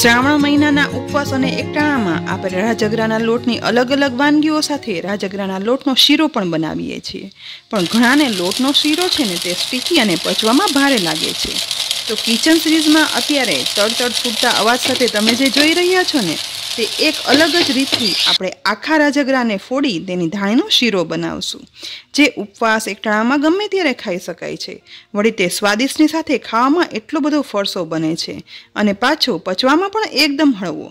શ્રાવણ મહિનાના ઉપવાસ અને એકટાણામાં આપણે રાજગરાના લોટની અલગ અલગ વાનગીઓ સાથે રાજગરાના લોટનો શીરો પણ બનાવીએ છીએ. પણ ઘણાને લોટનો શીરો છે ને તે સ્ટીકી અને પચવામાં ભારે લાગે છે. તો કિચન સિરીઝમાં અત્યારે તડતડ ફૂટતા અવાજ સાથે તમે જે જોઈ રહ્યા છો ને તે એક અલગ જ રીતથી આપણે આખા રાજગરાને ફોડી તેની ધાણીનો શીરો બનાવશું, જે ઉપવાસ એકટાણામાં ગમે ત્યારે ખાઈ શકાય છે. વળી તે સ્વાદિષ્ટની સાથે ખાવામાં એટલો બધો ફરસો બને છે અને પાછો પચવામાં પણ એકદમ હળવો.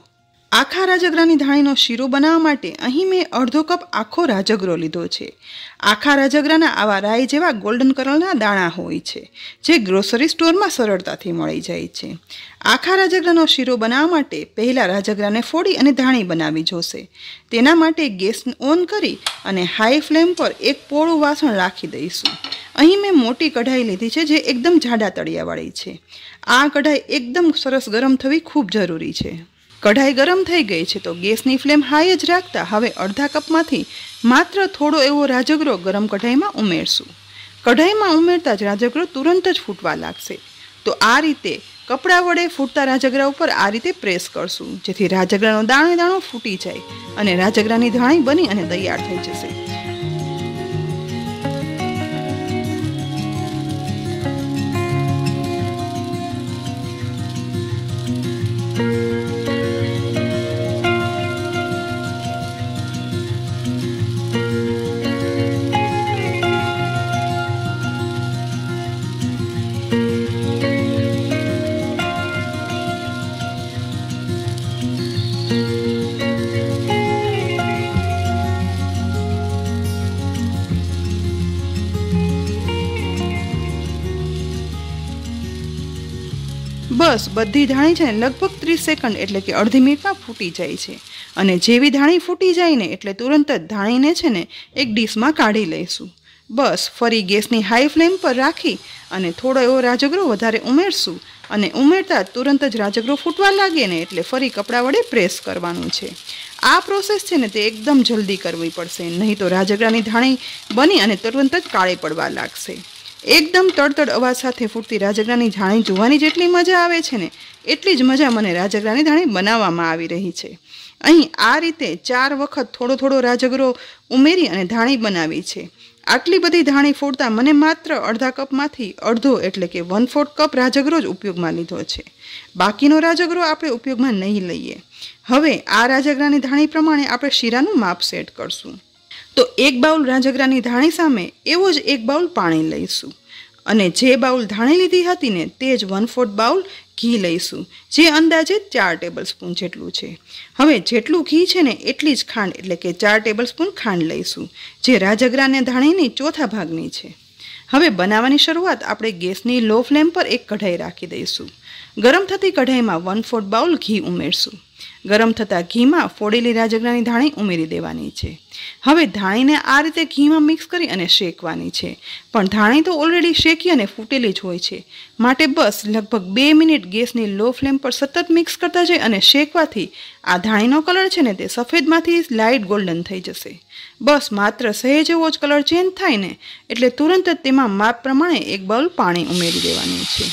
આખા રાજગરાની ધાણીનો શીરો બનાવવા માટે અહીં મેં અડધો કપ આખો રાજગરો લીધો છે. આખા રાજગરાના આવા રાઈ જેવા ગોલ્ડન કલરના દાણા હોય છે, જે ગ્રોસરી સ્ટોરમાં સરળતાથી મળી જાય છે. આખા રાજગરાનો શીરો બનાવવા માટે પહેલાં રાજગરાને ફોડી અને ધાણી બનાવી જોશે. તેના માટે ગેસ ઓન કરી અને હાઈ ફ્લેમ પર એક પોળું વાસણ રાખી દઈશું. અહીં મેં મોટી કઢાઈ લીધી છે, જે એકદમ જાડા તળિયાવાળી છે. આ કઢાઈ એકદમ સરસ ગરમ થવી ખૂબ જરૂરી છે. કઢાઈ ગરમ થઈ ગઈ છે તો ગેસની ફ્લેમ હાઈ જ રાખતા હવે અડધા કપમાંથી માત્ર થોડો એવો રાજગરો ગરમ કઢાઈમાં ઉમેરશું. કઢાઈમાં ઉમેરતા જ રાજગરો તુરંત જ ફૂટવા લાગશે. તો આ રીતે કપડા વડે ફૂટતા રાજગરા ઉપર આ રીતે પ્રેસ કરશું, જેથી રાજગરાનો દાણો દાણો ફૂટી જાય અને રાજગરાની ધાણી બની અને તૈયાર થઈ જશે. બસ બધી ધાણી છે ને લગભગ 30 સેકન્ડ એટલે કે અડધી મિનિટમાં ફૂટી જાય છે. અને જેવી ધાણી ફૂટી જાય ને એટલે તુરંત જ ધાણીને છે ને એક ડીશમાં કાઢી લઈશું. બસ ફરી ગેસની હાઈ ફ્લેમ પર રાખી અને થોડો એવો રાજગરો વધારે ઉમેરશું અને ઉમેરતા તુરંત જ રાજગરો ફૂટવા લાગે ને એટલે ફરી કપડા વડે પ્રેસ કરવાનું છે. આ પ્રોસેસ છે ને તે એકદમ જલ્દી કરવી પડશે, નહીં તો રાજગરાની ધાણી બની અને તુરંત જ કાળી પડવા લાગશે. એકદમ તડતડ અવાજ સાથે ફૂટતી રાજગરાની ધાણી જોવાની જેટલી મજા આવે છે ને એટલી જ મજા મને રાજગરાની ધાણી બનાવવામાં આવી રહી છે. અહીં આ રીતે 4 વખત થોડો થોડો રાજગરો ઉમેરી અને ધાણી બનાવી છે. આટલી બધી ધાણી ફોડતા મને માત્ર અડધા કપમાંથી અડધો એટલે કે 1/4 કપ રાજગરો જ ઉપયોગમાં લીધો છે. બાકીનો રાજગરો આપણે ઉપયોગમાં નહીં લઈએ. હવે આ રાજગરાની ધાણી પ્રમાણે આપણે શીરાનું માપ સેટ કરશું. તો 1 બાઉલ રાજગરાની ધાણી સામે એવો જ 1 બાઉલ પાણી લઈશું અને જે બાઉલ ધાણી લીધી હતી ને તે જ 1/4 બાઉલ ઘી લઈશું, જે અંદાજે 4 ટેબલસ્પૂન જેટલું છે. હવે જેટલું ઘી છે ને એટલી જ ખાંડ એટલે કે 4 ટેબલસ્પૂન ખાંડ લઈશું, જે રાજગરાને ધાણીની ચોથા ભાગની છે. હવે બનાવવાની શરૂઆત આપણે ગેસની લો ફ્લેમ પર એક કઢાઈ રાખી દઈશું. ગરમ થતી કઢાઈમાં 1/4 બાઉલ ઘી ઉમેરશું. ગરમ થતાં ઘીમાં ફોડેલી રાજગરાની ધાણી ઉમેરી દેવાની છે. હવે ધાણીને આ રીતે ઘીમાં મિક્સ કરી અને શેકવાની છે. પણ ધાણી તો ઓલરેડી શેકી અને ફૂટેલી જ હોય છે, માટે બસ લગભગ 2 મિનિટ ગેસની લો ફ્લેમ પર સતત મિક્સ કરતા જઈ અને શેકવાથી આ ધાણીનો કલર છે ને તે સફેદમાંથી લાઇટ ગોલ્ડન થઈ જશે. બસ માત્ર સહેજ એવો જ કલર ચેન્જ થાય ને એટલે તુરંત જ તેમાં માપ પ્રમાણે 1 બાઉલ પાણી ઉમેરી દેવાનું છે.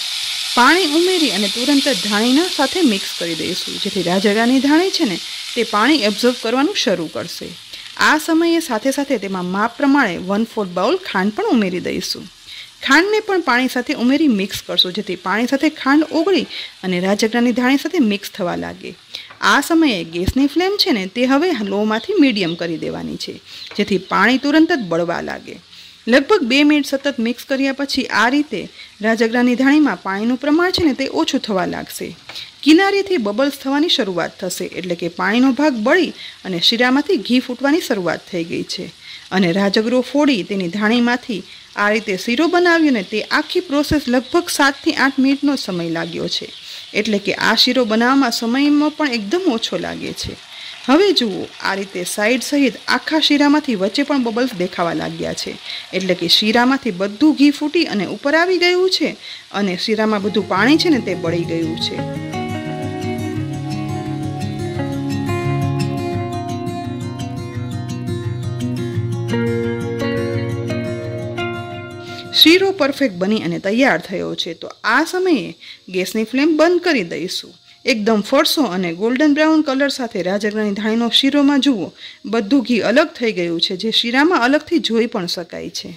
પાણી ઉમેરી અને તુરંત જ ધાણીના સાથે મિક્સ કરી દઈશું, જેથી રાજગરાની ધાણી છે ને તે પાણી એબ્ઝોર્બ કરવાનું શરૂ કરશે. આ સમયે સાથે સાથે તેમાં માપ પ્રમાણે 1/4 બાઉલ ખાંડ પણ ઉમેરી દઈશું. ખાંડને પણ પાણી સાથે ઉમેરી મિક્સ કરશું, જેથી પાણી સાથે ખાંડ ઓગળી અને રાજગરાની ધાણી સાથે મિક્સ થવા લાગે. આ સમયે ગેસની ફ્લેમ છે ને તે હવે લોમાંથી મીડિયમ કરી દેવાની છે, જેથી પાણી તુરંત જ બળવા લાગે. લગભગ 2 મિનિટ સતત મિક્સ કર્યા પછી આ રીતે રાજગરાની ધાણીમાં પાણીનું પ્રમાણ છે ને તે ઓછું થવા લાગશે. કિનારીથી બબલ્સ થવાની શરૂઆત થશે, એટલે કે પાણીનો ભાગ બળી અને શીરામાંથી ઘી ફૂટવાની શરૂઆત થઈ ગઈ છે. અને રાજગરો ફોડી તેની ધાણીમાંથી આ રીતે શીરો બનાવ્યો ને તે આખી પ્રોસેસ લગભગ 7 થી 8 મિનિટનો સમય લાગ્યો છે. એટલે કે આ શીરો બનાવવામાં સમયમાં પણ એકદમ ઓછો લાગે છે. હવે જુઓ, આ રીતે સાઈડ સહિત આખા શીરામાંથી વચ્ચે પણ બબલ્સ દેખાવા લાગ્યા છે, એટલે કે શીરામાંથી બધું ઘી ફૂટી અને ઉપર આવી ગયું છે અને શીરામાં બધું પાણી છે ને તે બળી ગયું છે. શીરો પરફેક્ટ બની અને તૈયાર થયો છે. તો આ સમયે ગેસની ફ્લેમ બંધ કરી દઈશું. એકદમ ફરસો અને ગોલ્ડન બ્રાઉન કલર સાથે રાજગરાની ધાણીનો શીરોમાં જુઓ બધું ઘી અલગ થઈ ગયું છે, જે શીરામાં અલગથી જોઈ પણ શકાય છે.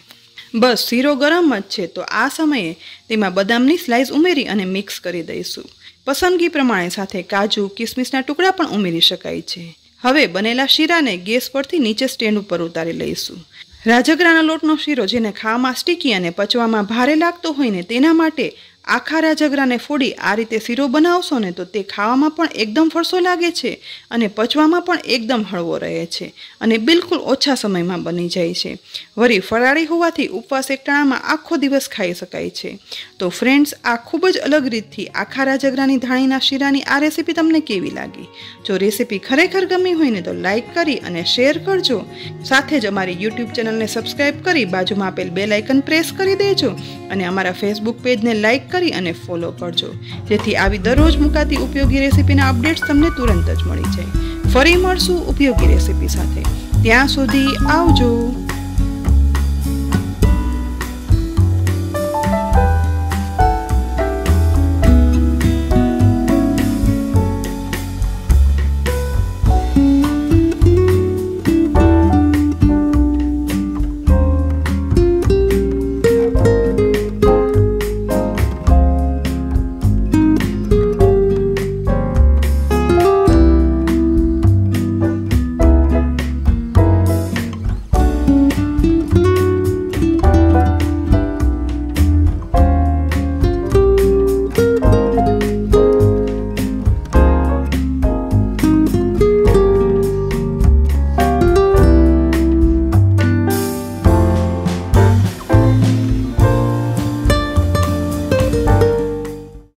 બસ શીરો ગરમ જ છે, તો આ સમયે તેમાં બદામની સ્લાઇસ ઉમેરી અને મિક્સ કરી દઈશું. પસંદગી પ્રમાણે સાથે કાજુ કિસમિસના ટુકડા પણ ઉમેરી શકાય છે. હવે બનેલા શીરાને ગેસ પરથી નીચે સ્ટેન્ડ ઉપર ઉતારી લઈશું. રાજગરાના લોટનો શીરો જેને ખાવામાં સ્ટીકી અને પચવામાં ભારે લાગતો હોય ને તેના માટે આખા રાજગરાને ફોડી આ રીતે શીરો બનાવશો ને તો તે ખાવામાં પણ એકદમ ફરસો લાગે છે અને પચવામાં પણ એકદમ હળવો રહે છે અને બિલકુલ ઓછા સમયમાં બની જાય છે. વળી ફરાળી હોવાથી ઉપવાસ એકટાણામાં આખો દિવસ ખાઈ શકાય છે. તો ફ્રેન્ડ્સ, આ ખૂબ જ અલગ રીતથી આખા રાજગરાની ધાણીના શીરાની આ રેસીપી તમને કેવી લાગી? જો રેસીપી ખરેખર ગમી હોય ને તો લાઇક કરી અને શેર કરજો. સાથે જ અમારી યુટ્યુબ ચેનલને સબસ્ક્રાઈબ કરી બાજુમાં આપેલ બેલ આઇકન પ્રેસ કરી દેજો અને અમારા ફેસબુક પેજને લાઇક કરી અને ફોલો કરજો, જેથી આવી દરરોજ મુકાતી ઉપયોગી રેસીપીના અપડેટ્સ તમને તુરંત જ મળી જાય. ફરી મળશું ઉપયોગી રેસીપી સાથે. ત્યાં સુધી આવજો.